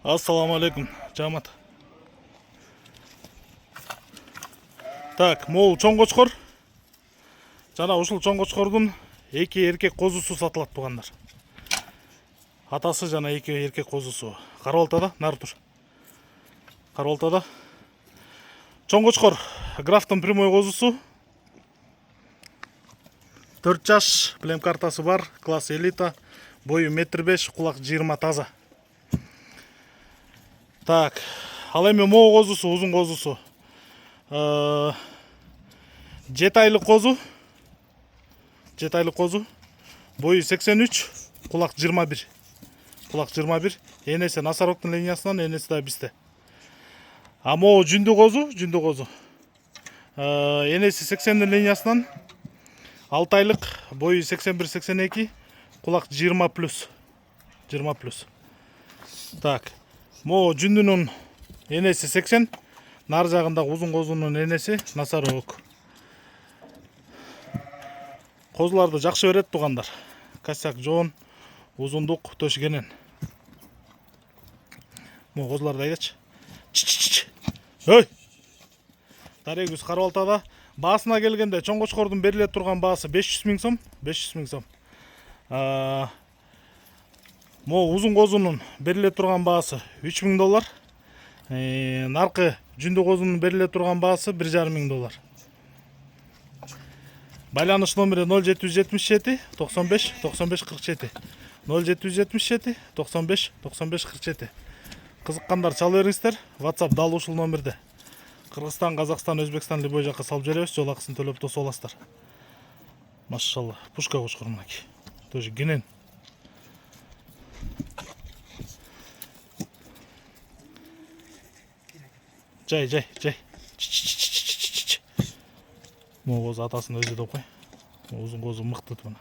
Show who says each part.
Speaker 1: Ассаламу алейкум, жамат. Так, мол чоң кочкор. Жана ушул чоң кочкордун эки эркек козусу сатылат тугандар. Атасы жана эки эркек козусу. Кара Балтада, нары тур. Кара Балтада. Чоң кочкор графтын прямой козусу. 4 жаш, плем картасы бар, класс элита, бою 1,5 м, кулак 20 таза. Так, ал эми могу козусу, узун козусу. 7 айлык козу. 7 айлык козу. Бою 83, кулак 21. Кулак 21. Энеси Насароктун линиясынан, энеси да бизде. А могу жүндү козу. Энеси 80 линиясынан 6 айлык, бою 81-82, кулак 20+. 20+. Так. Могу жүндүнүн энеси 80, нар жагындагы узун козунун энеси Насарок. Козуларды жакшы берет тугандар. Косяк жоон, узундук төшгенен. Могу козуларды айдачы. Ой! Дарегүз Кара Балтада. Баасына келгенде чоң кочкордун бериле турган баасы 500 000 сом. 500 000 сом. Могу узун козунун бериле турган баасы $3000. Наркы жүндү козунун бериле турган баасы $1,500. Байланыш номери 0777 95 95 47. 0777 95 95 47. Кызыккандар чала бериңиздер. WhatsApp дал ушул номерде. Кыргызстан, Казакстан, Өзбекстан любой жакка салып жиберебиз, жол акысын төлөп тосуп аласыздар. Машалла, пушка кочкор мынакей. Тоже генен. Жай. Могу козу атасын өзү деп кой. Узун козу мыкты мына.